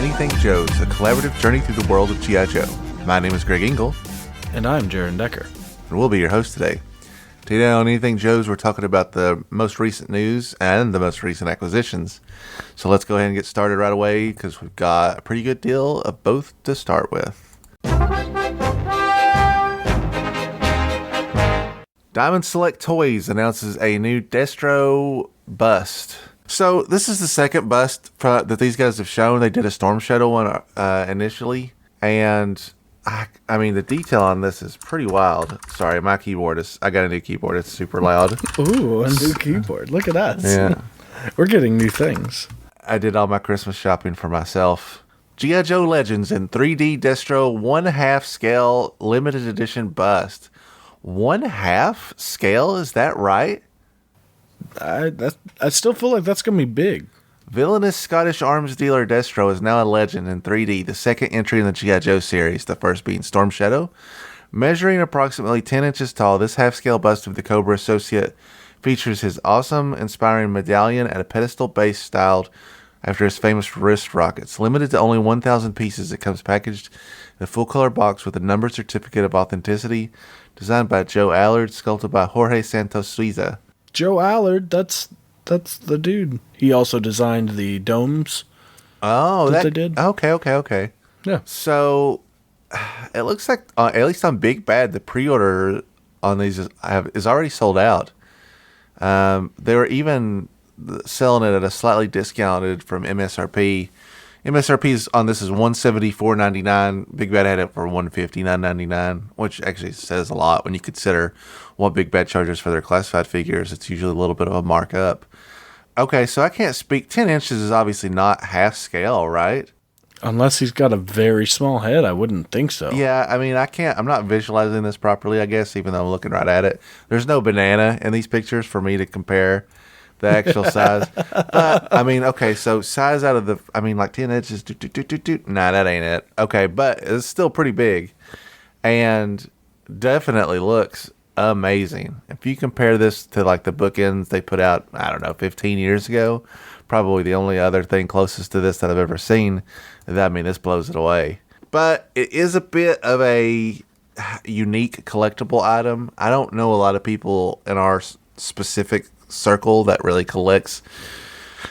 Anything Joe's, a collaborative journey through the world of G.I. Joe. My name is Greg Engel. And I'm Jaren Decker. And we'll be your host today. Today on Anything Joe's, we're talking about the most recent news and the most recent acquisitions. So let's go ahead and get started right away because we've got a pretty good deal of both to start with. Diamond Select Toys announces a new Destro bust. So this is the second bust that these guys have shown. They did a Storm Shadow one initially, and I mean the detail on this is pretty wild. Sorry, my keyboard is. I got a new keyboard. It's super loud. Ooh, a new keyboard. Look at us. Yeah, we're getting new things. I did all my Christmas shopping for myself. G.I. Joe Legends in 3D Destro 1/2 scale limited edition bust. 1/2 scale, is that right? I still feel like that's going to be big. Villainous Scottish arms dealer Destro is now a legend in 3D, the second entry in the G.I. Joe series, the first being Storm Shadow. Measuring approximately 10 inches tall, this half-scale bust of the Cobra Associate features his awesome, inspiring medallion at a pedestal base styled after his famous wrist rockets. Limited to only 1,000 pieces, it comes packaged in a full-color box with a numbered certificate of authenticity, designed by Joe Allard, sculpted by Jorge Santos Suiza. Joe Allard, that's the dude. He also designed the domes. Oh, that they did. Okay. Yeah. So it looks like at least on Big Bad, the pre-order on these is already sold out. They were even selling it at a slightly discounted from MSRP. MSRP on this is $174.99. Big Bad had it for $159.99, which actually says a lot when you consider what Big Bad charges for their classified figures. It's usually a little bit of a markup. Okay, so I can't speak. 10 inches is obviously not half scale, right? Unless he's got a very small head, I wouldn't think so. Yeah, I mean, I'm not visualizing this properly, I guess, even though I'm looking right at it. There's no banana in these pictures for me to compare the actual size. But, I mean, okay, so size out of like 10 inches, nah, that ain't it. Okay, but it's still pretty big and definitely looks amazing. If you compare this to like the bookends they put out, I don't know, 15 years ago, probably the only other thing closest to this that I've ever seen, this blows it away. But it is a bit of a unique collectible item. I don't know a lot of people in our specific circle that really collects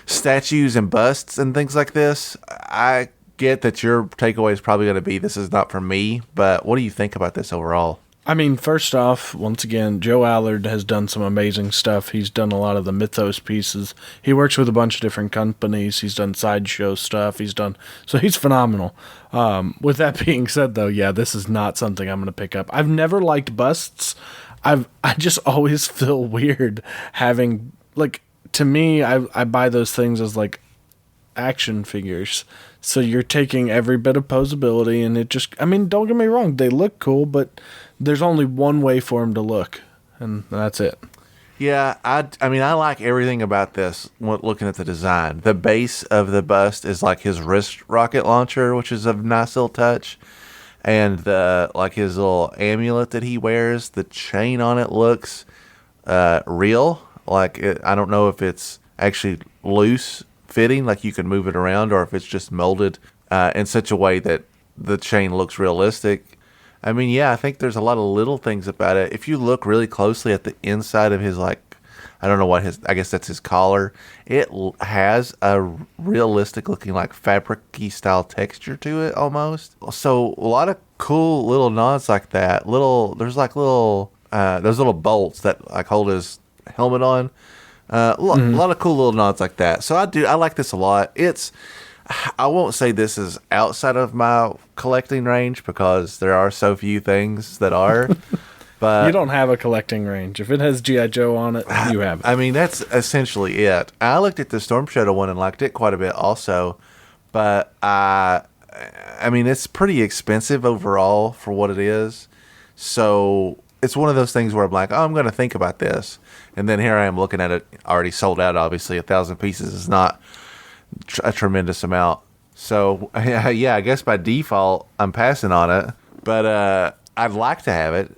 statues and busts and things like this. I get that your takeaway is probably going to be this is not for me, but what do you think about this overall? I mean, first off, once again, Joe Allard has done some amazing stuff. He's done a lot of the Mythos pieces. He works with a bunch of different companies. He's done sideshow stuff. So he's phenomenal. With that being said, though, yeah, this is not something I'm going to pick up. I've never liked busts. I just always feel weird having, like, to me, I buy those things as, like, action figures. So you're taking every bit of posability, and it just, I mean, don't get me wrong, they look cool, but there's only one way for them to look, and that's it. Yeah, I mean, I like everything about this, looking at the design. The base of the bust is like his wrist rocket launcher, which is a nice little touch. And his little amulet that he wears, the chain on it looks real. I don't know if it's actually loose fitting, like you can move it around, or if it's just molded in such a way that the chain looks realistic. I mean, yeah, I think there's a lot of little things about it. If you look really closely at the inside of his, I don't know what I guess that's his collar. It has a realistic looking, like, fabric-y style texture to it almost. So a lot of cool little nods like that. There's those little bolts that like hold his helmet on. A lot of cool little nods like that. So I like this a lot. I won't say this is outside of my collecting range because there are so few things that are. But you don't have a collecting range. If it has G.I. Joe on it, you have it. I mean, that's essentially it. I looked at the Storm Shadow one and liked it quite a bit also. But I mean, it's pretty expensive overall for what it is. So it's one of those things where I'm like, oh, I'm going to think about this. And then here I am looking at it already sold out, obviously. 1,000 pieces is not a tremendous amount. So, yeah, I guess by default, I'm passing on it. But I'd like to have it.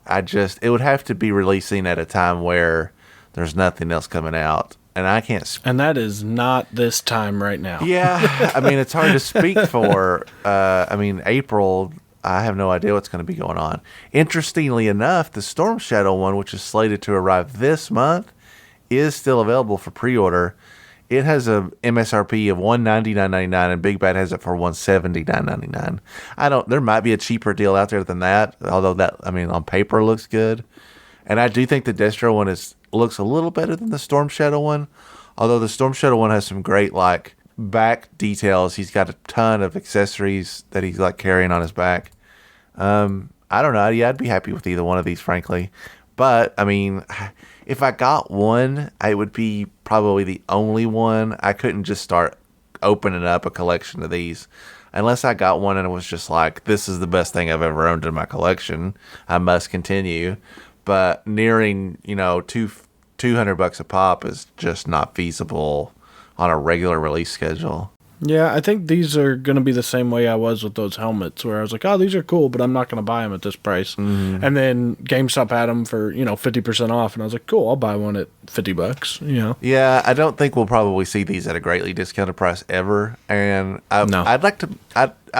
It would have to be releasing at a time where there's nothing else coming out. and I can't. And that is not this time right now. Yeah, I mean, it's hard to speak for. I mean, April. I have no idea what's going to be going on. Interestingly enough, the Storm Shadow one, which is slated to arrive this month, is still available for pre-order. It has a MSRP of $199.99, and Big Bad has it for $179.99. There might be a cheaper deal out there than that, although that, I mean, on paper looks good. And I do think the Destro one looks a little better than the Storm Shadow one, although the Storm Shadow one has some great, like, back details. He's got a ton of accessories that he's, like, carrying on his back. I don't know. Yeah, I'd be happy with either one of these, frankly. But, I mean, if I got one, it would be probably the only one. I couldn't just start opening up a collection of these. Unless I got one and it was just like, this is the best thing I've ever owned in my collection, I must continue. But nearing, $200 a pop is just not feasible on a regular release schedule. Yeah, I think these are going to be the same way I was with those helmets, where I was like, oh, these are cool, but I'm not going to buy them at this price. Mm-hmm. And then GameStop had them for, 50% off, and I was like, cool, I'll buy one at $50, Yeah, I don't think we'll probably see these at a greatly discounted price ever. And I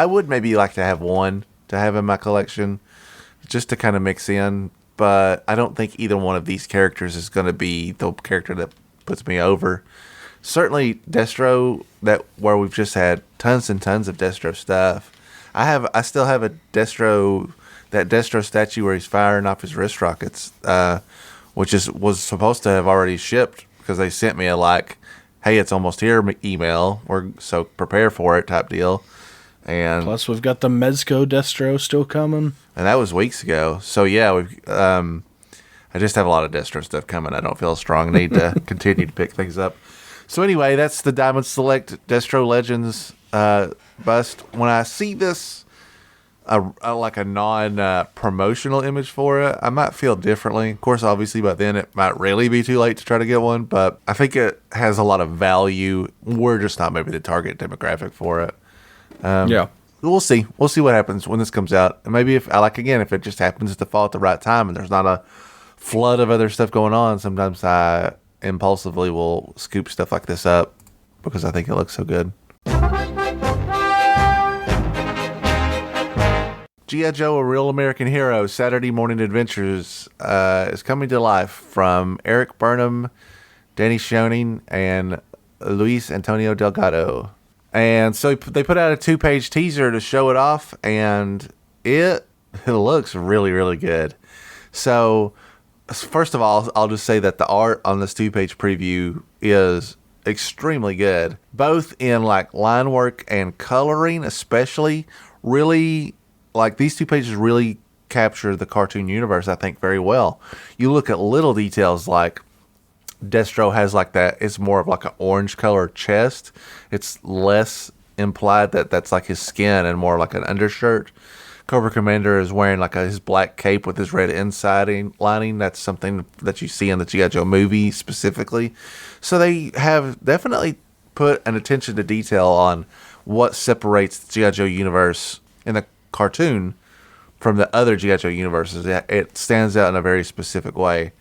would maybe like to have one to have in my collection just to kind of mix in, but I don't think either one of these characters is going to be the character that puts me over. Certainly Destro, where we've just had tons and tons of Destro stuff. I still have a Destro statue where he's firing off his wrist rockets, which was supposed to have already shipped because they sent me a hey, it's almost here email. So prepare for it type deal. And plus we've got the Mezco Destro still coming, and that was weeks ago. So yeah, I just have a lot of Destro stuff coming. I don't feel a strong need to continue to pick things up. So anyway, that's the Diamond Select Destro Legends bust. When I see this, like a non-promotional image for it, I might feel differently. Of course, obviously, by then it might really be too late to try to get one, but I think it has a lot of value. We're just not maybe the target demographic for it. Yeah. We'll see. We'll see what happens when this comes out. And maybe if it just happens to fall at the right time and there's not a flood of other stuff going on, sometimes I impulsively will scoop stuff like this up because I think it looks so good. G.I. Joe, A Real American Hero, Saturday Morning Adventures is coming to life from Eric Burnham, Danny Schoening, and Luis Antonio Delgado. And so they put out a 2-page teaser to show it off, and it looks really, really good. So first of all, I'll just say that the art on this 2-page preview is extremely good, both in line work and coloring, especially. Really, these 2 pages really capture the cartoon universe, I think, very well. You look at little details like Destro has that. It's more of an orange color chest. It's less implied that that's his skin and more like an undershirt. Cobra Commander is wearing his black cape with his red inside lining. That's something that you see in the G.I. Joe movie specifically. So they have definitely put an attention to detail on what separates the G.I. Joe universe in the cartoon from the other G.I. Joe universes. It stands out in a very specific way.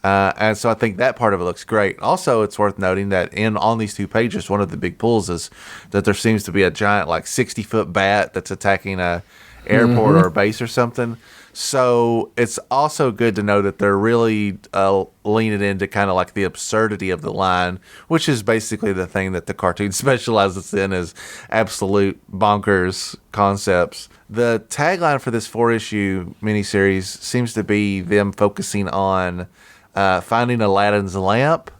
And so I think that part of it looks great. Also, it's worth noting that on these 2 pages, one of the big pulls is that there seems to be a giant 60-foot bat that's attacking a airport or a base or something. So it's also good to know that they're really leaning into kind of the absurdity of the line, which is basically the thing that the cartoon specializes in, is absolute bonkers concepts. The tagline for this 4-issue miniseries seems to be them focusing on finding Aladdin's lamp,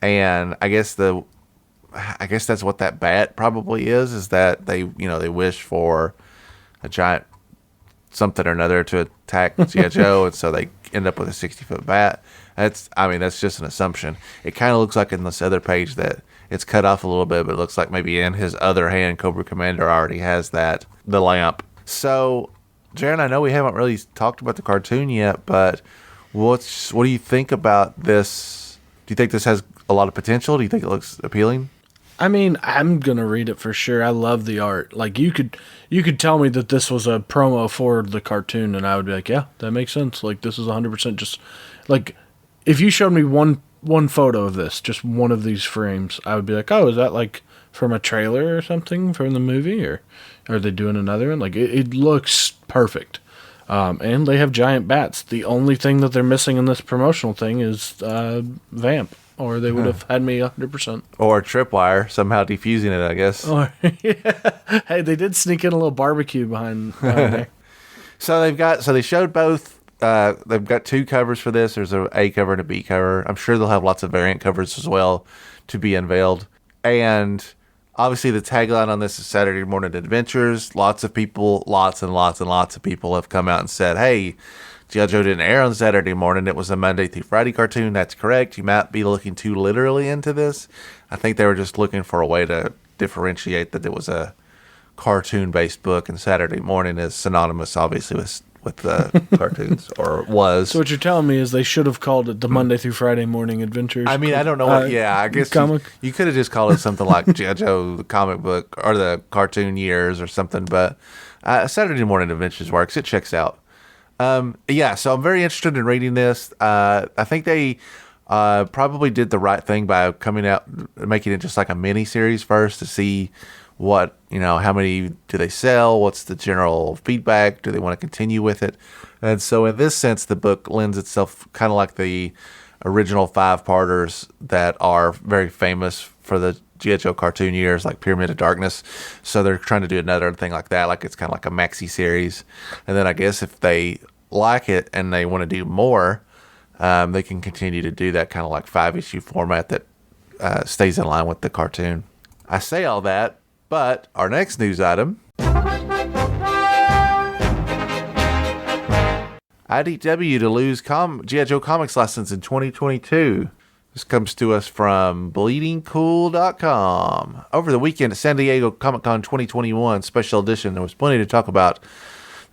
and I guess that's what that bat probably is that they wish for a giant something or another to attack G.I. Joe, and so they end up with a 60-foot bat. That's just an assumption. It kind of looks like in this other page that it's cut off a little bit, but it looks like maybe in his other hand, Cobra Commander already has the lamp. So, Jaren, I know we haven't really talked about the cartoon yet, but what do you think about this? Do you think this has a lot of potential? Do you think it looks appealing? I'm gonna read it for sure. I love the art. You could tell me that this was a promo for the cartoon, and I would be like, yeah, that makes sense. This is 100% just if you showed me one one photo of this, just one of these frames, I would be like, oh, is that like from a trailer or something from the movie, or are they doing another one? Like, it looks perfect. And they have giant bats. The only thing that they're missing in this promotional thing is Vamp, or they would have had me 100%. Or Tripwire, somehow defusing it, I guess. Or, yeah. Hey, they did sneak in a little barbecue behind there. So they showed both. They've got 2 covers for this. There's a A cover and a B cover. I'm sure they'll have lots of variant covers as well to be unveiled. And obviously the tagline on this is Saturday Morning Adventures. Lots and lots of people have come out and said, hey, G.I. Joe didn't air on Saturday morning. It was a Monday through Friday cartoon. That's correct. You might be looking too literally into this. I think they were just looking for a way to differentiate that it was a cartoon-based book, and Saturday morning is synonymous, obviously, with the cartoons, or was. So what you're telling me is they should have called it the Monday through Friday Morning Adventures. I mean, I don't know what. Yeah, I guess you could have just called it something like G.I. Joe, the comic book, or the cartoon years, or something. But Saturday Morning Adventures works. It checks out. Yeah, so I'm very interested in reading this. I think they probably did the right thing by coming out, making it just like a mini series first to see what, how many do they sell? What's the general feedback? Do they want to continue with it? And so in this sense, the book lends itself kind of like the original 5-parters that are very famous for the G.I. Joe cartoon years, like Pyramid of Darkness. So they're trying to do another thing like that, like it's kind of like a maxi series. And then I guess if they like it and they want to do more, they can continue to do that kind of like 5-issue format that stays in line with the cartoon. I say all that, but our next news item, IDW to lose G.I. Joe Comics license in 2022. This comes to us from bleedingcool.com. Over the weekend at San Diego Comic-Con 2021 special edition, there was plenty to talk about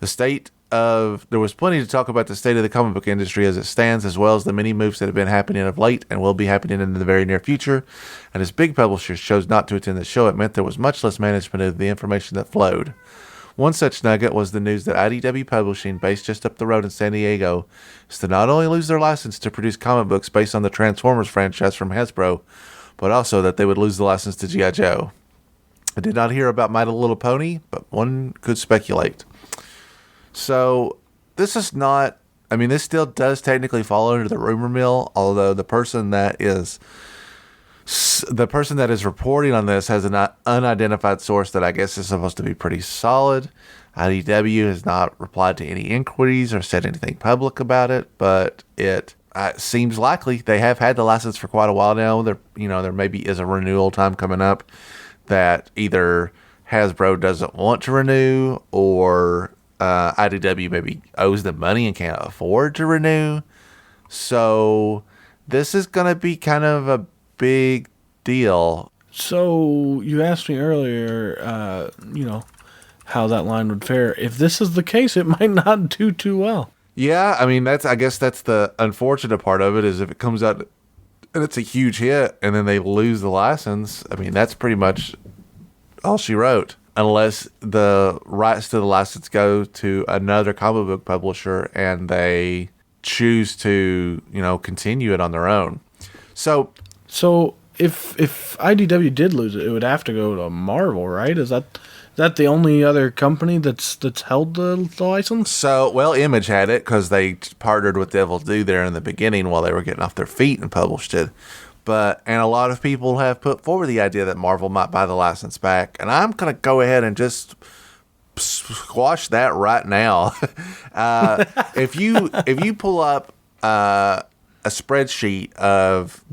the state of the comic book industry as it stands, as well as the many moves that have been happening of late and will be happening in the very near future. And as big publishers chose not to attend the show, it meant there was much less management of the information that flowed. One such nugget was the news that IDW Publishing, based just up the road in San Diego, is to not only lose their license to produce comic books based on the Transformers franchise from Hasbro, but also that they would lose the license to G.I. Joe. I did not hear about My Little Pony, but one could speculate. So this is not, this still does technically fall under the rumor mill, although the person that is reporting on this has an unidentified source that I guess is supposed to be pretty solid. IDW has not replied to any inquiries or said anything public about it, but it seems likely. They have had the license for quite a while now. There maybe is a renewal time coming up that either Hasbro doesn't want to renew, or IDW maybe owes them money and can't afford to renew. So this is going to be kind of a big deal. So you asked me earlier, how that line would fare. If this is the case, it might not do too well. Yeah, I guess that's the unfortunate part of it, is if it comes out and it's a huge hit and then they lose the license, that's pretty much all she wrote. Unless the rights to the license go to another comic book publisher and they choose to, continue it on their own. So if IDW did lose it, it would have to go to Marvel, right? Is that the only other company that's held the license? So, well, Image had it because they partnered with Devil's Due there in the beginning while they were getting off their feet and published it. And a lot of people have put forward the idea that Marvel might buy the license back. And I'm going to go ahead and just squash that right now. If you pull up a spreadsheet of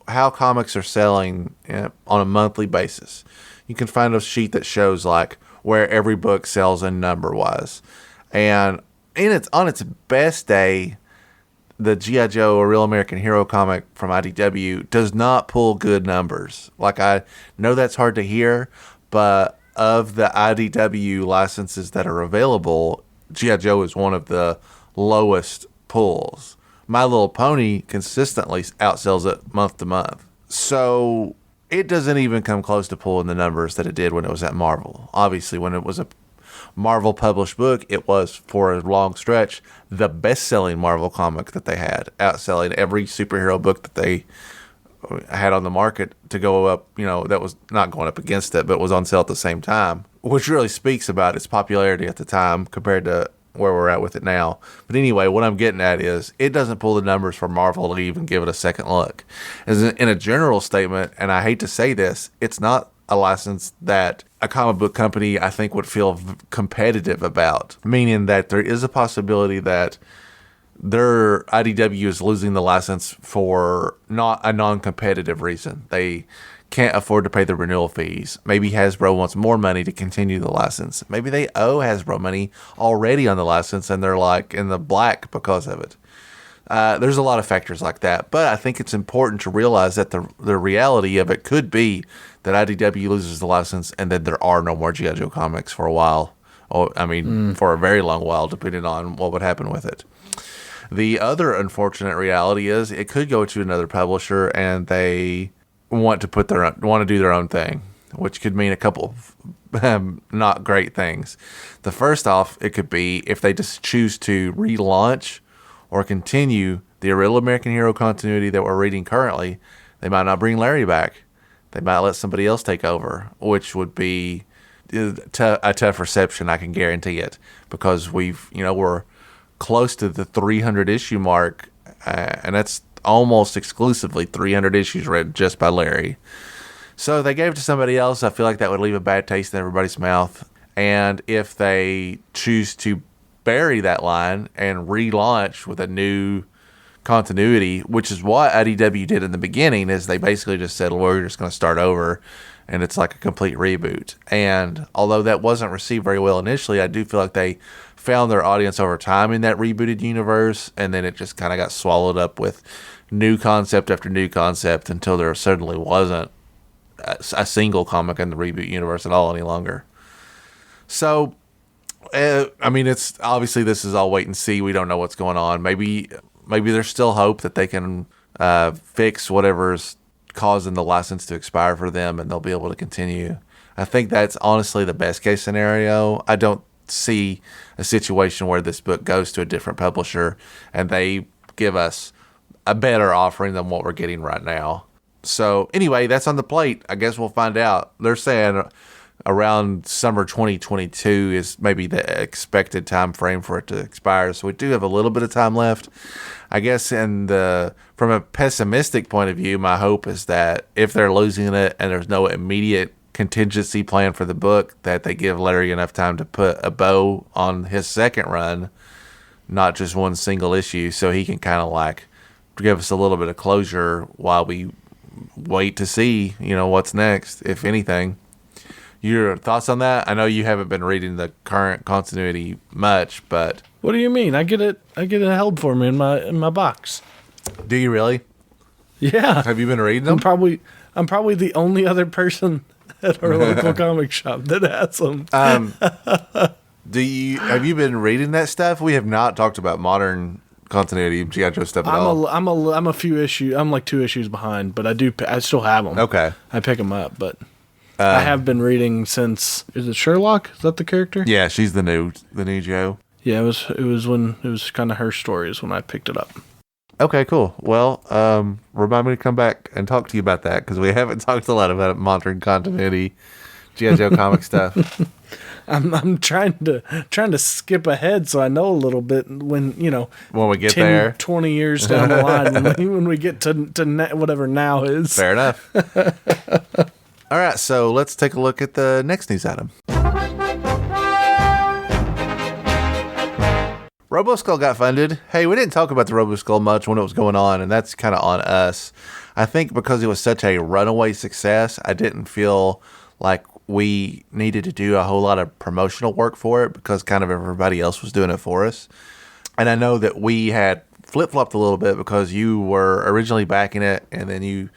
how comics are selling on a monthly basis, you can find a sheet that shows like where every book sells in number-wise. And on its best day, the G.I. Joe, a Real American Hero comic from IDW, does not pull good numbers. Like, I know that's hard to hear, but of the IDW licenses that are available, G.I. Joe is one of the lowest pulls. My Little Pony consistently outsells it month to month. So it doesn't even come close to pulling the numbers that it did when it was at Marvel. Obviously, when it was Marvel published book, it was, for a long stretch, the best-selling Marvel comic that they had, outselling every superhero book that they had on the market to go up, that was not going up against it, but was on sale at the same time, which really speaks about its popularity at the time compared to where we're at with it now. But anyway, what I'm getting at is it doesn't pull the numbers for Marvel to even give it a second look. As in a general statement, and I hate to say this, it's not a license that a comic book company, I think, would feel competitive about, meaning that there is a possibility that their IDW is losing the license for not a non-competitive reason. They can't afford to pay the renewal fees. Maybe Hasbro wants more money to continue the license. Maybe they owe Hasbro money already on the license and they're like in the black because of it. There's a lot of factors like that, but I think it's important to realize that the reality of it could be that IDW loses the license and then there are no more G.I. Joe comics for a while. For a very long while, depending on what would happen with it. The other unfortunate reality is it could go to another publisher and they want to do their own thing, which could mean a couple of not great things. The first off, it could be if they just choose to relaunch or continue the Real American Hero continuity that we're reading currently, they might not bring Larry back. They might let somebody else take over, which would be a tough reception, I can guarantee it, because we're close to the 300 issue mark, and that's almost exclusively 300 issues read just by Larry. So if they gave it to somebody else, I feel like that would leave a bad taste in everybody's mouth. And if they choose to bury that line and relaunch with a new continuity, which is what IDW did in the beginning, is they basically just said, well, we're just going to start over, and it's like a complete reboot. And although that wasn't received very well initially, I do feel like they found their audience over time in that rebooted universe, and then it just kind of got swallowed up with new concept after new concept until there suddenly wasn't a single comic in the reboot universe at all any longer. So, it's obviously this is all wait and see. We don't know what's going on. Maybe there's still hope that they can fix whatever's causing the license to expire for them, and they'll be able to continue. I think that's honestly the best case scenario. I don't see a situation where this book goes to a different publisher and they give us a better offering than what we're getting right now. So anyway, that's on the plate. I guess we'll find out. They're saying around summer 2022 is maybe the expected time frame for it to expire. So we do have a little bit of time left. I guess from a pessimistic point of view, my hope is that if they're losing it and there's no immediate contingency plan for the book, that they give Larry enough time to put a bow on his second run, not just one single issue, so he can kind of like give us a little bit of closure while we wait to see, what's next, if anything. Your thoughts on that? I know you haven't been reading the current continuity much, but what do you mean? I get it held for me in my box. Do you really? Yeah. Have you been reading them? I'm probably the only other person at our local comic shop that has them. Have you been reading that stuff? We have not talked about modern continuity of G.I. Joe stuff at all. I'm a few issues. I'm like 2 issues behind, but I still have them. Okay. I pick them up, but I have been reading since. Is it Sherlock? Is that the character? Yeah, she's the new Joe. Yeah, it was kind of her stories when I picked it up. Okay, cool. Well, remind me to come back and talk to you about that, because we haven't talked a lot about modern continuity G.I. Joe comic stuff. I'm trying to skip ahead so I know a little bit when we get 20 years down the line when we get to whatever now is. Fair enough. All right, so let's take a look at the next news item. RoboSkull got funded. Hey, we didn't talk about the RoboSkull much when it was going on, and that's kind of on us. I think because it was such a runaway success, I didn't feel like we needed to do a whole lot of promotional work for it because kind of everybody else was doing it for us. And I know that we had flip-flopped a little bit because you were originally backing it, and then you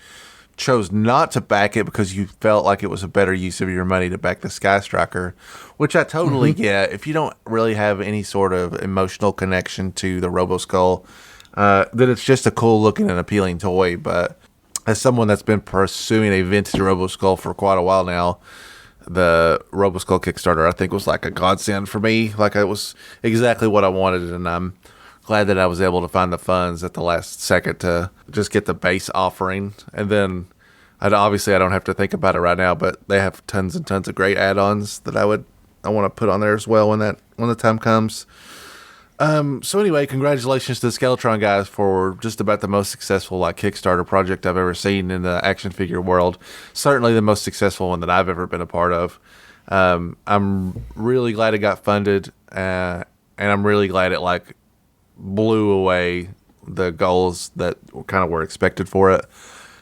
chose not to back it because you felt like it was a better use of your money to back the SkyStriker, which I totally get. If you don't really have any sort of emotional connection to the RoboSkull, then it's just a cool looking and appealing toy. But as someone that's been pursuing a vintage RoboSkull for quite a while now, the RoboSkull Kickstarter, I think, was like a godsend for me. Like, it was exactly what I wanted, and I'm glad that I was able to find the funds at the last second to just get the base offering. And then, obviously, I don't have to think about it right now, but they have tons and tons of great add-ons that I want to put on there as well when the time comes. So anyway, congratulations to the Skeletron guys for just about the most successful Kickstarter project I've ever seen in the action figure world. Certainly the most successful one that I've ever been a part of. I'm really glad it got funded, and I'm really glad it blew away the goals that kind of were expected for it.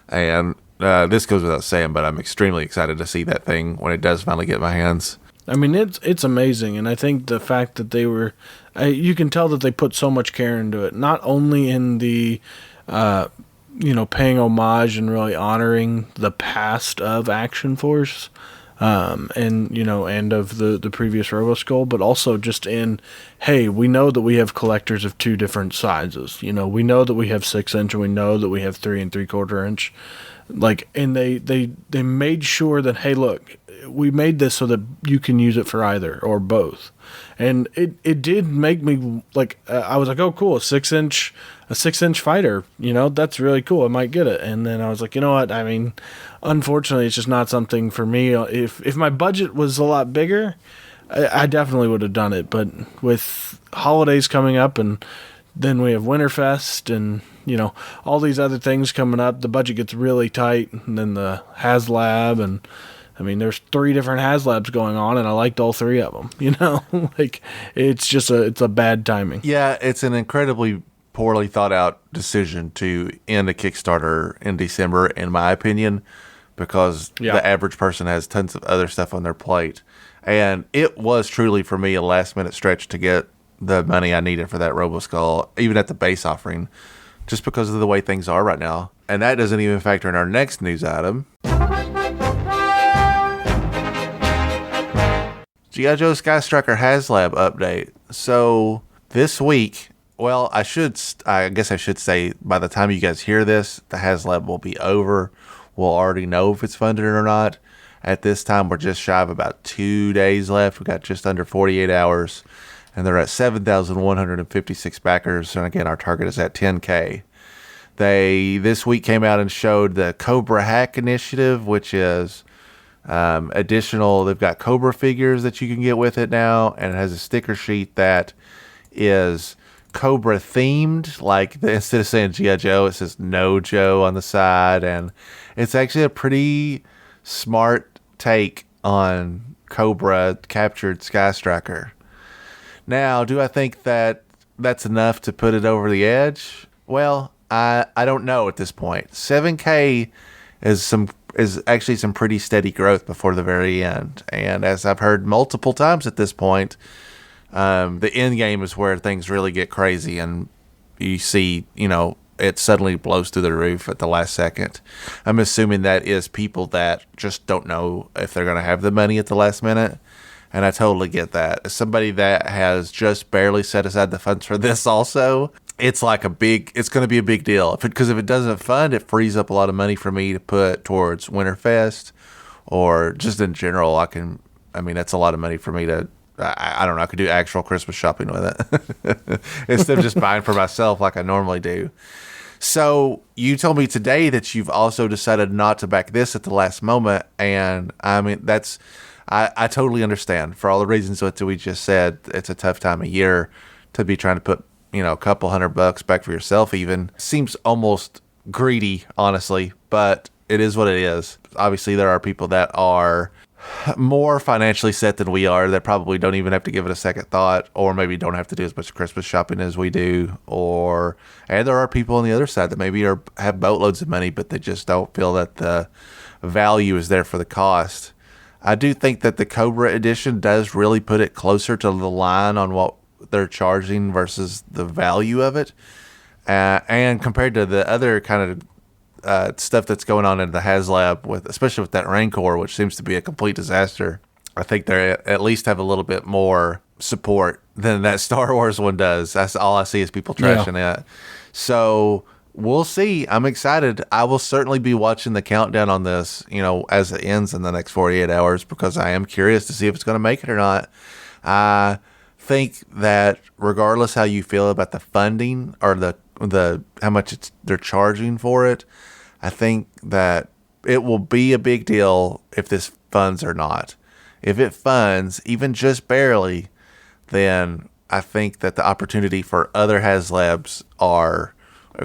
And this goes without saying, but I'm extremely excited to see that thing when it does finally get in my hands. I mean, it's amazing, and I think the fact that they were, you can tell that they put so much care into it, not only in the, paying homage and really honoring the past of Action Force, and of the previous RoboSkull, but also just in, hey, we know that we have collectors of two different sizes. We know that we have 6-inch, and we know that we have 3 3/4 inch. And they made sure that, hey, look, we made this so that you can use it for either or both. And it did make me I was like, oh, cool, a 6-inch fighter, that's really cool. I might get it. And then I was like, you know what? I mean, unfortunately, it's just not something for me. If my budget was a lot bigger, I definitely would have done it. But with holidays coming up, and then we have Winterfest, and all these other things coming up, the budget gets really tight. And then the HasLab, and I mean, there's 3 different HasLabs going on, and I liked all 3 of them. It's a bad timing. Yeah, it's an incredibly poorly thought out decision to end a Kickstarter in December, in my opinion, because the average person has tons of other stuff on their plate. And it was truly, for me, a last minute stretch to get the money I needed for that RoboSkull, even at the base offering, just because of the way things are right now. And that doesn't even factor in our next news item. GIJOE SkyStriker HasLab update. So this week, well, I guess I should say, by the time you guys hear this, the HasLab will be over. We'll already know if it's funded or not. At this time, we're just shy of about 2 days left. We got just under 48 hours, and they're at 7,156 backers. And again, our target is at 10K. They this week came out and showed the Cobra Hack Initiative, which is additional. They've got Cobra figures that you can get with it now, and it has a sticker sheet that is Cobra themed. Instead of saying G.I. Joe, it says No Joe on the side, and it's actually a pretty smart take on Cobra captured SkyStriker. Now, do I think that that's enough to put it over the edge? Well, I don't know at this point. 7K is actually some pretty steady growth before the very end. And as I've heard multiple times at this point, the end game is where things really get crazy, and you see, it suddenly blows through the roof at the last second. I'm assuming that is people that just don't know if they're going to have the money at the last minute. And I totally get that. As somebody that has just barely set aside the funds for this also, it's going to be a big deal. Because if it doesn't fund, it frees up a lot of money for me to put towards Winterfest, or just in general. That's a lot of money for me to, I don't know, I could do actual Christmas shopping with it instead of just buying for myself like I normally do. So you told me today that you've also decided not to back this at the last moment. And I totally understand, for all the reasons that we just said. It's a tough time of year to be trying to put, a couple $100 back for yourself even. Seems almost greedy, honestly, but it is what it is. Obviously, there are people that are more financially set than we are that probably don't even have to give it a second thought, or maybe don't have to do as much Christmas shopping as we do. And there are people on the other side that maybe have boatloads of money, but they just don't feel that the value is there for the cost. I do think that the Cobra edition does really put it closer to the line on what they're charging versus the value of it. And compared to the other kind of stuff that's going on in the HasLab, especially with that Rancor, which seems to be a complete disaster, I think they at least have a little bit more support than that Star Wars one does. That's all I see is people trashing it. So we'll see. I'm excited. I will certainly be watching the countdown on this, as it ends in the next 48 hours, because I am curious to see if it's going to make it or not. I think that regardless how you feel about the funding or the how much they're charging for it, I think that it will be a big deal if this funds or not. If it funds, even just barely, then I think that the opportunity for other HasLabs are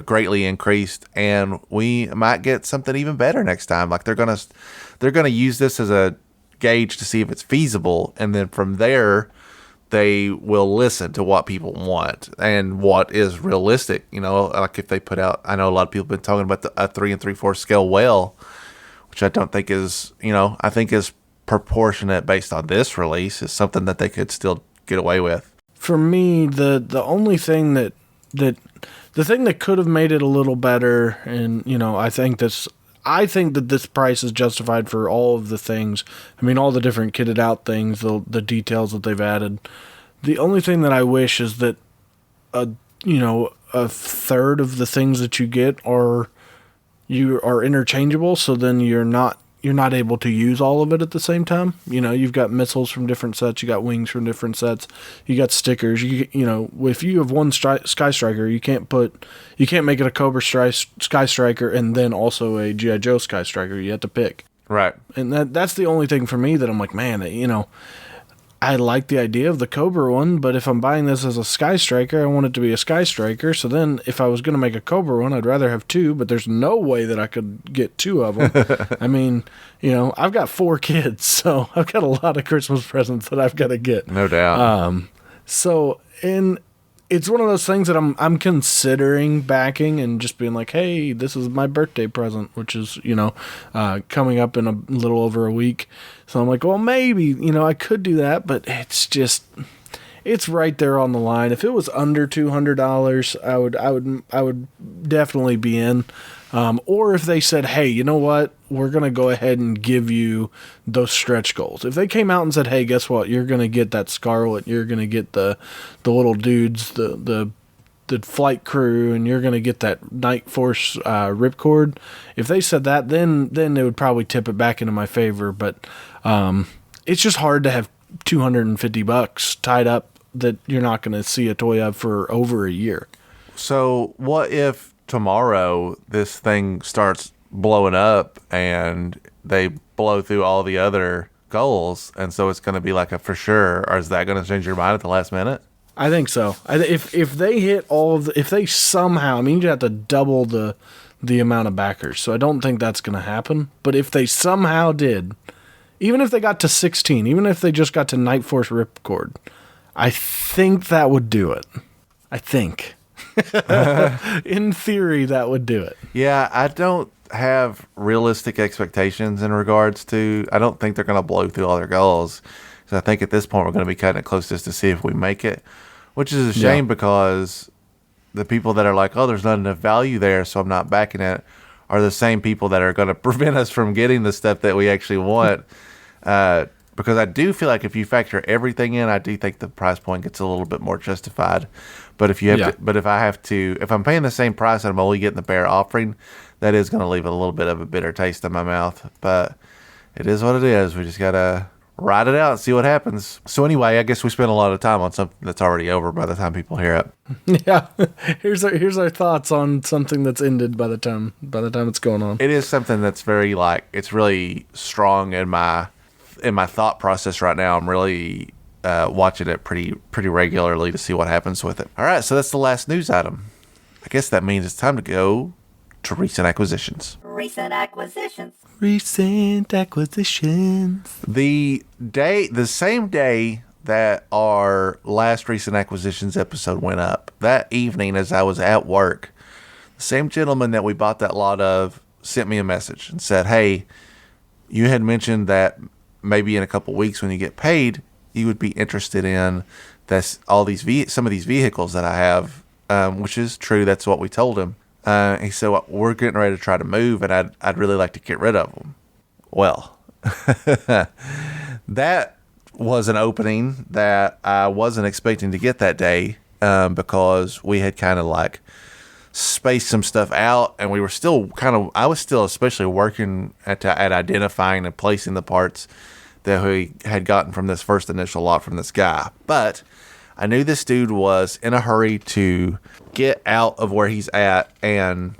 greatly increased, and we might get something even better next time. Like they're gonna use this as a gauge to see if it's feasible, and then from there they will listen to what people want and what is realistic. Like if they put out, I know a lot of people have been talking about a 3 3/4 scale whale, which I don't think is, I think is proportionate based on this release, is something that they could still get away with. For me, the only thing that the thing that could have made it a little better, and I think that this price is justified for all of the things. I mean, all the different kitted out things, the details that they've added. The only thing that I wish is that a third of the things that you get are interchangeable, so then you're not able to use all of it at the same time. You've got missiles from different sets, you got wings from different sets, you got stickers. If you have one SkyStriker, you can't make it a Cobra SkyStriker and then also a GIJOE SkyStriker. You have to pick. Right. And that's the only thing for me that I'm like, man, I like the idea of the Cobra one, but if I'm buying this as a SkyStriker, I want it to be a SkyStriker. So then if I was going to make a Cobra one, I'd rather have two, but there's no way that I could get two of them. I mean, I've got 4 kids, so I've got a lot of Christmas presents that I've got to get. No doubt. And it's one of those things that I'm considering backing and just being like, hey, this is my birthday present, which is, coming up in a little over a week. So I'm like, well, maybe, I could do that, but it's right there on the line. If it was under $200, I would definitely be in. Or if they said, hey, you know what? We're going to go ahead and give you those stretch goals. If they came out and said, hey, guess what? You're going to get that Scarlet. You're going to get the little dudes, the flight crew, and you're going to get that Night Force ripcord. If they said that, then it would probably tip it back into my favor. But it's just hard to have $250 tied up that you're not going to see a toy of for over a year. So what if tomorrow this thing starts blowing up and they blow through all the other goals, and so it's going to be like a for sure, or is that going to change your mind at the last minute? I think so. If they hit if they somehow, you'd have to double the amount of backers, so I don't think that's going to happen. But if they somehow did, even if they got to 16, even if they just got to Night Force ripcord, I think that would do it. I think. In theory, that would do it. Yeah, I don't have realistic expectations in regards to, I don't think they're going to blow through all their goals. So I think at this point we're going to be cutting it close just to see if we make it, which is a shame because the people that are like, oh, there's not enough value there, so I'm not backing it, are the same people that are going to prevent us from getting the stuff that we actually want. Because I do feel like if you factor everything in, I do think the price point gets a little bit more justified. But if if I'm paying the same price and I'm only getting the bare offering, that is going to leave a little bit of a bitter taste in my mouth. But it is what it is. We just got to ride it out and see what happens. So anyway, I guess we spent a lot of time on something that's already over by the time people hear it. Yeah. Here's our thoughts on something that's ended by the time it's going on. It is something that's very it's really strong in my thought process right now. I'm really watching it pretty regularly to see what happens with it. All right, so that's the last news item. I guess that means it's time to go to recent acquisitions. Recent acquisitions. The same day that our last recent acquisitions episode went up, that evening as I was at work, the same gentleman that we bought that lot of sent me a message and said, hey, you had mentioned that maybe in a couple weeks when you get paid, you would be interested in some of these vehicles that I have, which is true. That's what we told him. He said, well, we're getting ready to try to move, and I'd really like to get rid of them. Well, that was an opening that I wasn't expecting to get that day, because we had kind of spaced some stuff out, and we were still I was still especially working at identifying and placing the parts that we had gotten from this first initial lot from this guy. But I knew this dude was in a hurry to get out of where he's at, and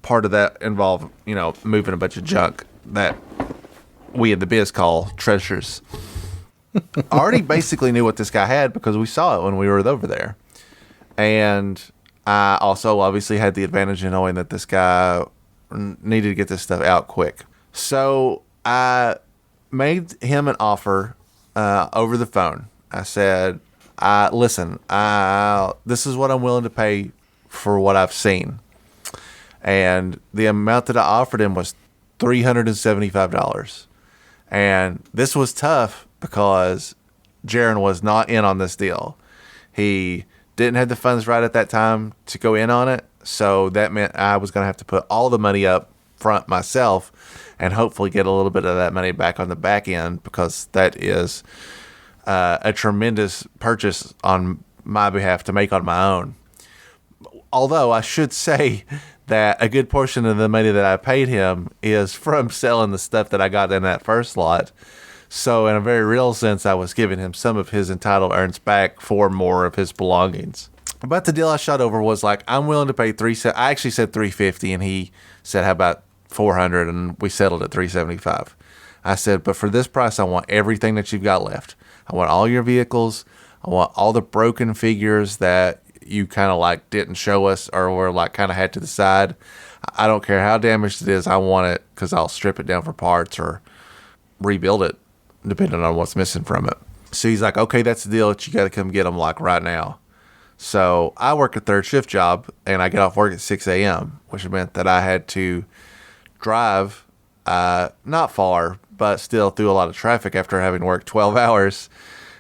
part of that involved, moving a bunch of junk that we in the biz call treasures. I already basically knew what this guy had because we saw it when we were over there. And I also obviously had the advantage of knowing that this guy needed to get this stuff out quick. So I made him an offer over the phone. I said, listen, this is what I'm willing to pay for what I've seen. And the amount that I offered him was $375. And this was tough because Jaren was not in on this deal. He didn't have the funds right at that time to go in on it. So that meant I was going to have to put all the money up front myself and hopefully get a little bit of that money back on the back end, because that is a tremendous purchase on my behalf to make on my own. Although I should say that a good portion of the money that I paid him is from selling the stuff that I got in that first lot. So in a very real sense, I was giving him some of his entitled earns back for more of his belongings. But the deal I shot over was like, I'm willing to pay I actually said $350, and he said, how about $400? And we settled at $375. I said, but for this price, I want everything that you've got left. I want all your vehicles. I want all the broken figures that you kind of like didn't show us or were like kind of had to the side. I don't care how damaged it is. I want it because I'll strip it down for parts or rebuild it depending on what's missing from it. So he's like, okay, that's the deal. You got to come get them like right now. So I work a third shift job, and I get off work at 6 a.m., which meant that I had to drive not far, but still through a lot of traffic after having worked 12 hours.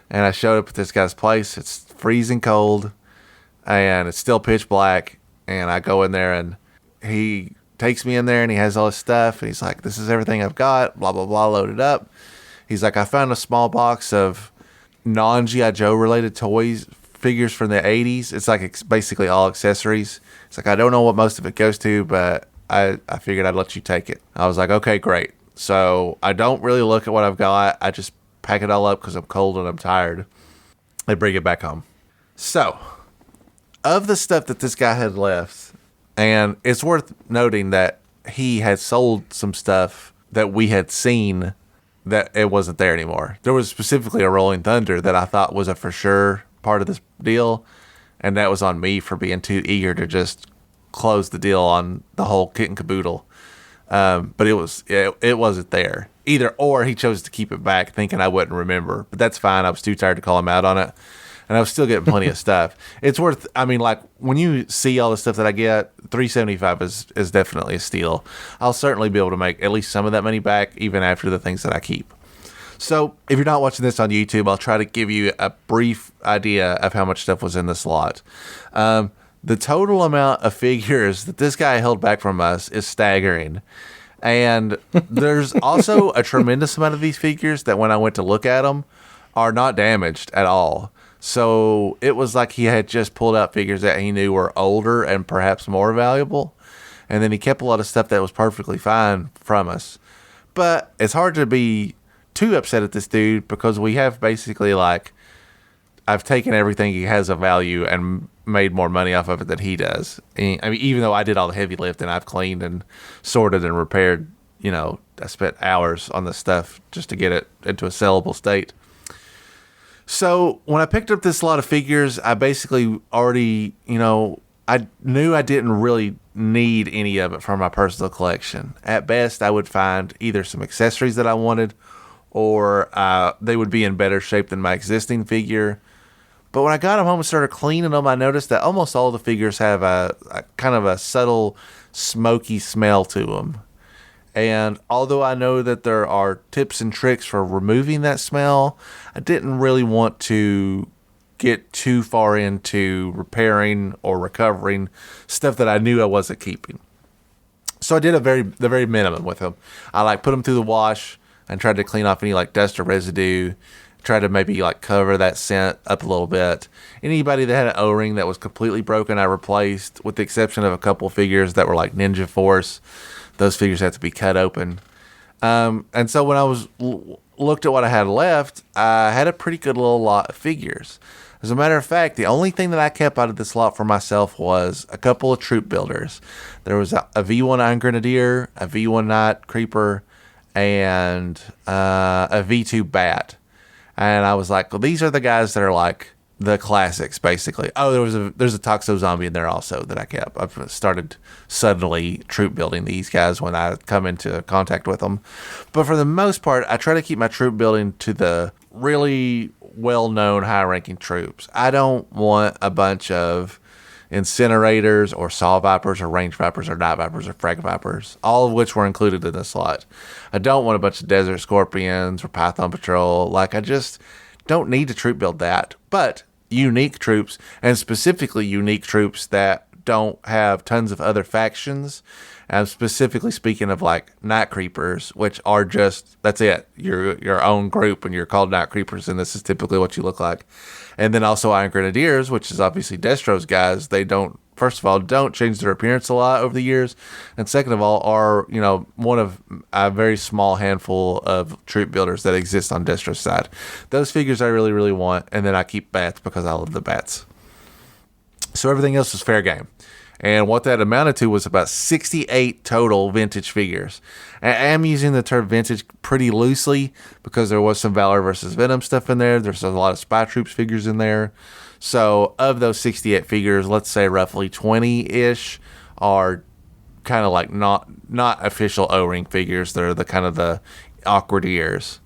And I showed up at this guy's place. It's freezing cold, and it's still pitch black. And I go in there, and he takes me in there, and he has all his stuff. And he's like, this is everything I've got, blah, blah, blah, loaded up. He's like, I found a small box of non-GIJOE related toys, figures from the 80s. It's like it's basically all accessories. It's like, I don't know what most of it goes to, but I figured I'd let you take it. I was like, okay, great. So I don't really look at what I've got. I just pack it all up because I'm cold and I'm tired. They bring it back home. So, of the stuff that this guy had left, and it's worth noting that he had sold some stuff that we had seen that it wasn't there anymore. There was specifically a Rolling Thunder that I thought was a for sure part of this deal, and that was on me for being too eager to just close the deal on the whole kit and caboodle. But it wasn't there either, or he chose to keep it back thinking I wouldn't remember, but that's fine. I was too tired to call him out on it, and I was still getting plenty of stuff. It's worth, I mean, like when you see all the stuff that I get, $375 is definitely a steal. I'll certainly be able to make at least some of that money back even after the things that I keep. So if you're not watching this on YouTube, I'll try to give you a brief idea of how much stuff was in this lot. The total amount of figures that this guy held back from us is staggering. And there's also a tremendous amount of these figures that when I went to look at them are not damaged at all. So it was like he had just pulled out figures that he knew were older and perhaps more valuable. And then he kept a lot of stuff that was perfectly fine from us. But it's hard to be too upset at this dude because we have basically like, I've taken everything he has of value and made more money off of it than he does. I mean, even though I did all the heavy lifting, I've cleaned and sorted and repaired, I spent hours on this stuff just to get it into a sellable state. So when I picked up this lot of figures, I basically already, I knew I didn't really need any of it for my personal collection. At best, I would find either some accessories that I wanted or they would be in better shape than my existing figure. But when I got them home and started cleaning them, I noticed that almost all the figures have a kind of a subtle smoky smell to them. And although I know that there are tips and tricks for removing that smell, I didn't really want to get too far into repairing or recovering stuff that I knew I wasn't keeping. So I did the very minimum with them. I put them through the wash and tried to clean off any dust or residue. try to maybe like cover that scent up a little bit. Anybody that had an O-ring that was completely broken, I replaced, with the exception of a couple figures that were like Ninja Force. Those figures had to be cut open. And so when I was looked at what I had left, I had a pretty good little lot of figures. As a matter of fact, the only thing that I kept out of this lot for myself was a couple of troop builders. There was a V1 Iron Grenadier, a V1 Night Creeper, and a V2 Bat. And I was like, well, these are the guys that are like the classics, basically. Oh, there's a Toxo Zombie in there also that I kept. I've started suddenly troop building these guys when I come into contact with them. But for the most part, I try to keep my troop building to the really well-known high-ranking troops. I don't want a bunch of Incinerators or Saw Vipers or Range Vipers or Night Vipers or Frag Vipers, all of which were included in this lot. I don't want a bunch of Desert Scorpions or Python Patrol. Like, I just don't need to troop build that. But unique troops, and specifically unique troops that don't have tons of other factions. I'm specifically speaking of like Night Creepers, which are just, that's it, your own group, and you're called Night Creepers, and this is typically what you look like. And then also Iron Grenadiers, which is obviously Destro's guys. They don't, first of all, don't change their appearance a lot over the years, and second of all, are, you know, one of a very small handful of troop builders that exist on Destro's side. Those figures I really, really want, and then I keep bats because I love the bats. So everything else was fair game. And what that amounted to was about 68 total vintage figures. I am using the term vintage pretty loosely because there was some Valor versus Venom stuff in there. There's a lot of Spy Troops figures in there. So of those 68 figures, let's say roughly 20-ish are kind of like not official O-ring figures. They're the kind of the awkward ears.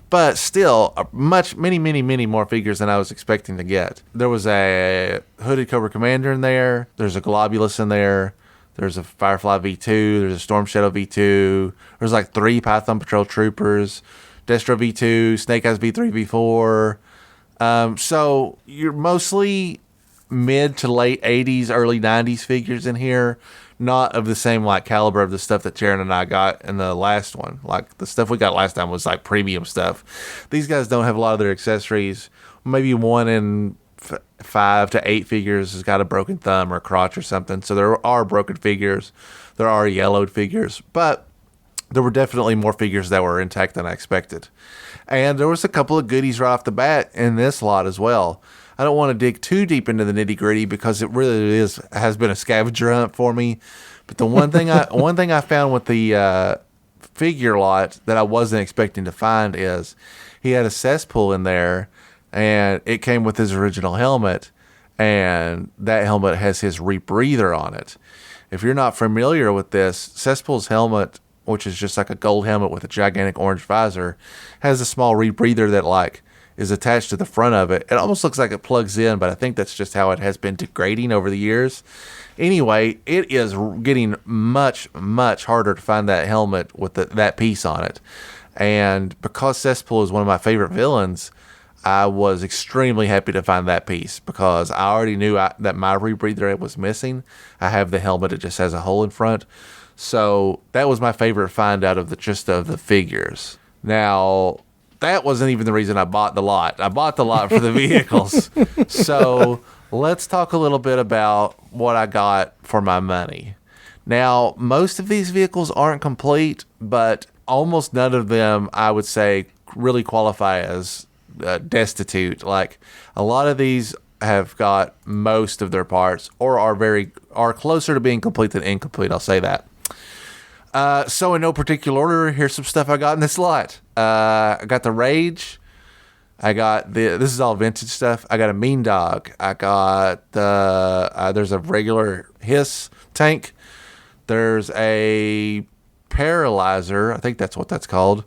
But still, many more figures than I was expecting to get. There was a Hooded Cobra Commander in there. There's a Globulus in there. There's a Firefly V2. There's a Storm Shadow V2. There's like 3 Python Patrol Troopers. Destro V2. Snake Eyes V3, V4. So you're mostly mid to late 80s, early 90s figures in here. Not of the same like caliber of the stuff that Jaren and I got in the last one. Like the stuff we got last time was like premium stuff. These guys don't have a lot of their accessories. Maybe 1 in 5 to 8 figures has got a broken thumb or crotch or something. So there are broken figures. There are yellowed figures. But there were definitely more figures that were intact than I expected. And there was a couple of goodies right off the bat in this lot as well. I don't want to dig too deep into the nitty gritty because it really has been a scavenger hunt for me. But the one thing I found with the figure lot that I wasn't expecting to find is he had a cesspool in there, and it came with his original helmet, and that helmet has his rebreather on it. If you're not familiar with this, Cesspool's helmet, which is just like a gold helmet with a gigantic orange visor, has a small rebreather that like is attached to the front of it. It almost looks like it plugs in, but I think that's just how it has been degrading over the years. Anyway, it is getting much harder to find that helmet with that piece on it. And because Cesspool is one of my favorite villains, I was extremely happy to find that piece because I already knew that my rebreather was missing. I have the helmet, it just has a hole in front. So that was my favorite find out of the figures. Now, that wasn't even the reason I bought the lot. I bought the lot for the vehicles. So let's talk a little bit about what I got for my money. Now, most of these vehicles aren't complete, but almost none of them, I would say, really qualify as destitute. Like, a lot of these have got most of their parts or are closer to being complete than incomplete. I'll say that. So in no particular order, here's some stuff I got in this lot. I got the Rage. I got this is all vintage stuff. I got a Mean Dog. I got there's a regular Hiss tank. There's a Paralyzer. I think that's what that's called.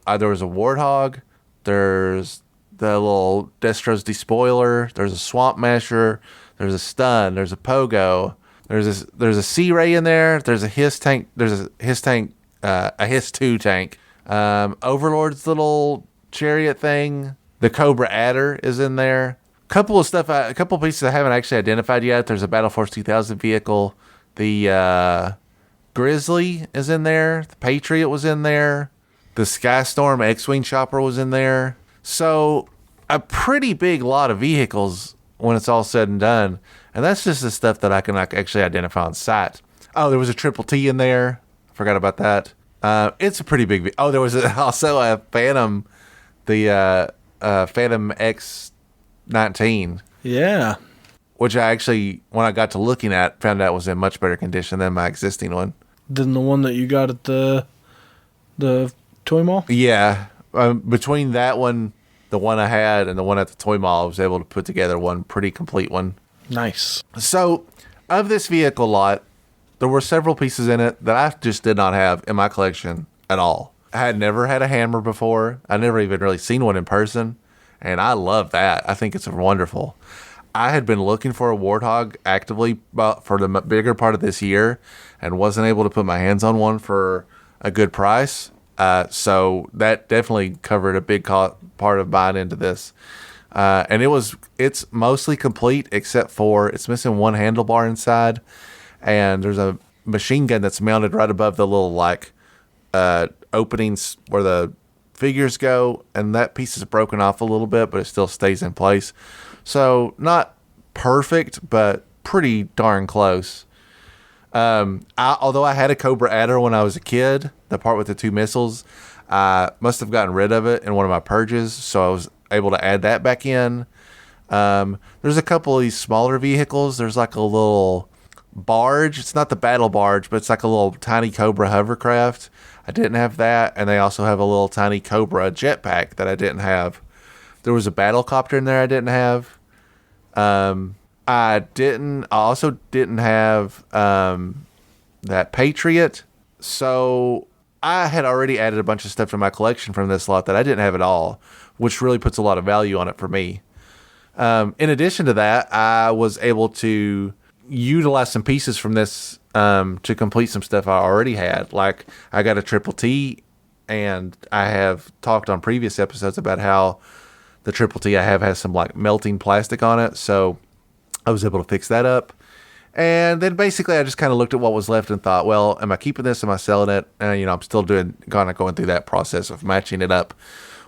There was a Warthog. There's the little Destro's Despoiler. There's a Swamp Masher. There's a Stun. There's a Pogo. There's a Sea-Ray in there. There's a Hiss tank. There's a Hiss tank. A Hiss 2 tank. Overlord's little chariot thing. The Cobra Adder is in there. A couple pieces I haven't actually identified yet. There's a Battle Force 2000 vehicle. The Grizzly is in there. The Patriot was in there. The Skystorm X-Wing chopper was in there. So a pretty big lot of vehicles when it's all said and done. And that's just the stuff that I can actually identify on site. Oh, there was a Triple T in there. I forgot about that. It's a pretty big. Oh, there was also a Phantom, the Phantom X19. Yeah. Which I actually, when I got to looking at, found out was in much better condition than my existing one. Than the one that you got at the toy mall? Yeah. Between that one, the one I had, and the one at the toy mall, I was able to put together one pretty complete one. Nice. So, of this vehicle lot, there were several pieces in it that I just did not have in my collection at all. I had never had a hammer before. I never even really seen one in person. And I love that. I think it's wonderful. I had been looking for a Warthog actively for the bigger part of this year and wasn't able to put my hands on one for a good price. So that definitely covered a big part of buying into this. And it's mostly complete except for it's missing one handlebar inside. And there's a machine gun that's mounted right above the little openings where the figures go. And that piece is broken off a little bit, but it still stays in place. So not perfect, but pretty darn close. Although I had a Cobra Adder when I was a kid, the part with the 2 missiles, I must have gotten rid of it in one of my purges, so I was able to add that back in. There's a couple of these smaller vehicles. There's like a little barge. It's not the battle barge, but it's like a little tiny Cobra hovercraft. I didn't have that, and they also have a little tiny Cobra jetpack that I didn't have. There was a battle copter in there I didn't have. I also didn't have that Patriot. So I had already added a bunch of stuff to my collection from this lot that I didn't have at all, which really puts a lot of value on it for me. In addition to that, I was able to utilize some pieces from this to complete some stuff I already had. Like I got a Triple T, and I have talked on previous episodes about how the Triple T I have has some like melting plastic on it, so I was able to fix that up. And then basically I just kind of looked at what was left and thought, well, am I keeping this? Am I selling it? And I'm still going through that process of matching it up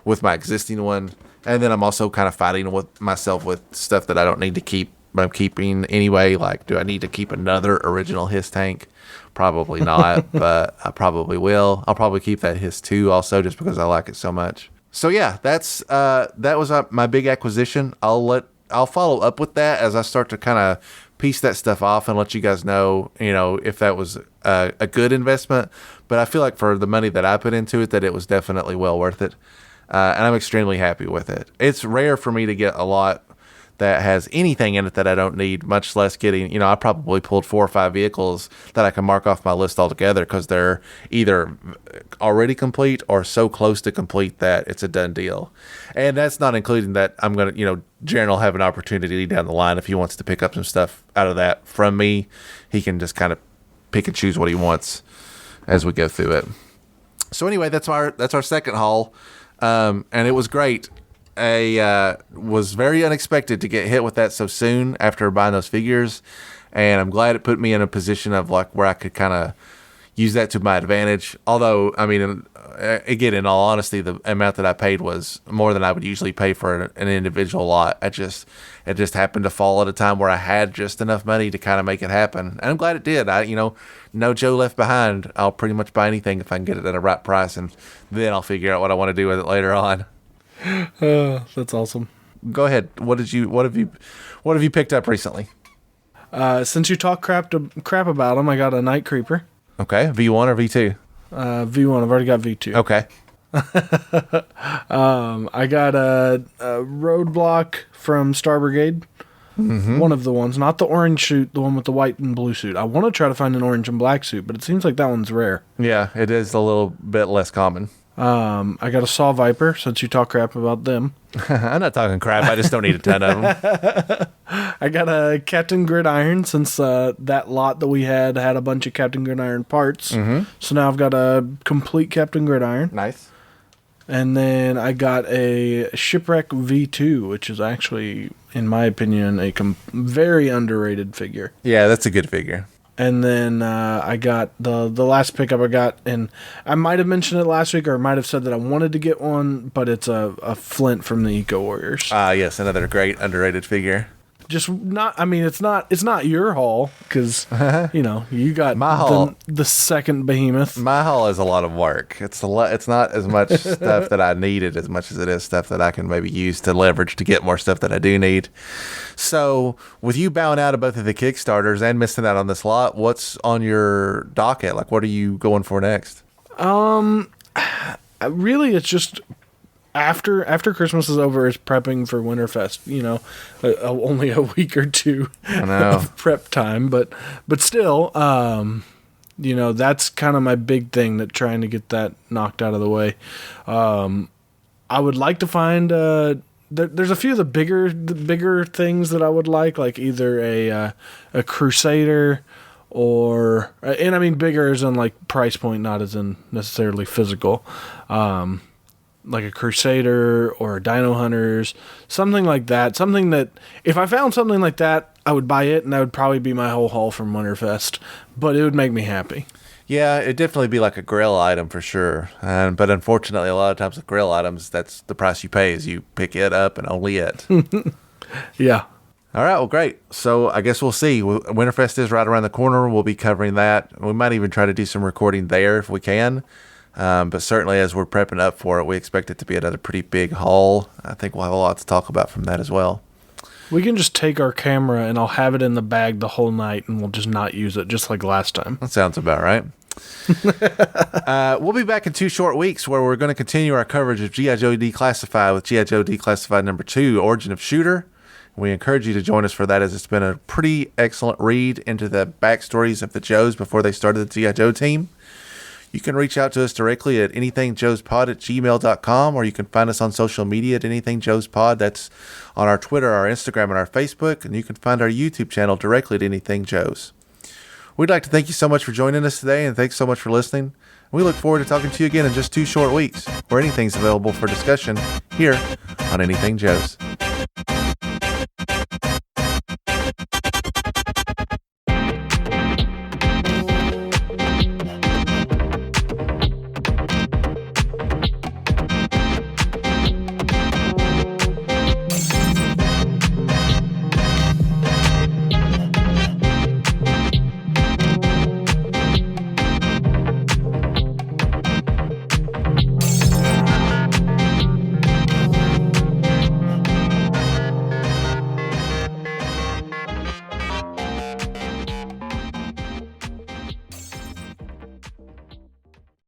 with my existing one. And then I'm also kind of fighting with myself with stuff that I don't need to keep, but I'm keeping anyway. Like, do I need to keep another original Hiss tank? Probably not, but I probably will. I'll probably keep that Hiss 2 also just because I like it so much. So yeah, that was my big acquisition. I'll follow up with that as I start to kind of piece that stuff off and let you guys know, if that was a good investment. But I feel like for the money that I put into it, that it was definitely well worth it. And I'm extremely happy with it. It's rare for me to get a lot that has anything in it that I don't need, much less getting, I probably pulled 4 or 5 vehicles that I can mark off my list altogether because they're either already complete or so close to complete that it's a done deal. And that's not including that I'm going to, Jaren will have an opportunity down the line if he wants to pick up some stuff out of that from me. He can just kind of pick and choose what he wants as we go through it. So anyway, that's our second haul. And it was great. I was very unexpected to get hit with that so soon after buying those figures, and I'm glad it put me in a position of like where I could kind of use that to my advantage. Although, I mean, again, in all honesty, the amount that I paid was more than I would usually pay for an individual lot. It just happened to fall at a time where I had just enough money to kind of make it happen, and I'm glad it did. No Joe left behind. I'll pretty much buy anything if I can get it at a right price, and then I'll figure out what I want to do with it later on. That's awesome. Go ahead. What have you picked up recently? Since you talk crap about them, I got a Night Creeper. Okay, V1 or V2? V1. I've already got V2. Okay. I got a Roadblock from Star Brigade. Mm-hmm. One of the ones, not the orange suit, the one with the white and blue suit. I want to try to find an orange and black suit, but it seems like that one's rare. Yeah, it is a little bit less common. I got a Saw Viper, since you talk crap about them. I'm not talking crap. I just don't need a ton of them. I got a Captain Gridiron, since that lot that we had a bunch of Captain Gridiron parts. Mm-hmm. So now I've got a complete Captain Gridiron. Nice. And then I got a Shipwreck V2, which is actually, in my opinion, a very underrated figure. Yeah, that's a good figure. And then I got the last pickup I got, and I might have mentioned it last week, or I might have said that I wanted to get one, but it's a Flint from the Eco Warriors. Yes, another great underrated figure. Just not. I mean, it's not your haul because you got my haul. The second behemoth. My haul is a lot of work. It's a lot. It's not as much stuff that I needed as much as it is stuff that I can maybe use to leverage to get more stuff that I do need. So, with you bowing out of both of the Kickstarters and missing out on this lot, what's on your docket? Like, what are you going for next? Really, it's just. After Christmas is over, is prepping for Winterfest. Only a week or two of prep time, but still, that's kind of my big thing. That trying to get that knocked out of the way. I would like to find. There's a few of the bigger things that I would like either a Crusader. Or and I mean bigger as in like price point, not as in necessarily physical. Like a Crusader or a Dino Hunters, something like that. Something that, if I found something like that, I would buy it, and that would probably be my whole haul from Winterfest. But it would make me happy. Yeah, it'd definitely be like a grill item for sure. But unfortunately, a lot of times with grill items, that's the price you pay is you pick it up and only it. Yeah. All right, well, great. So I guess we'll see. Winterfest is right around the corner. We'll be covering that. We might even try to do some recording there if we can. But certainly as we're prepping up for it, we expect it to be another pretty big haul. I think we'll have a lot to talk about from that as well. We can just take our camera and I'll have it in the bag the whole night and we'll just not use it, just like last time. That sounds about right. We'll be back in 2 short weeks where we're going to continue our coverage of G.I. Joe Declassified with G.I. Joe Declassified number 2, Origin of Shooter. We encourage you to join us for that, as it's been a pretty excellent read into the backstories of the Joes before they started the G.I. Joe team. You can reach out to us directly at anythingjoespod@gmail.com, or you can find us on social media at anythingjoespod. That's on our Twitter, our Instagram, and our Facebook, and you can find our YouTube channel directly at Anything Joes. We'd like to thank you so much for joining us today, and thanks so much for listening. We look forward to talking to you again in just 2 short weeks, where anything's available for discussion here on Anything Joes.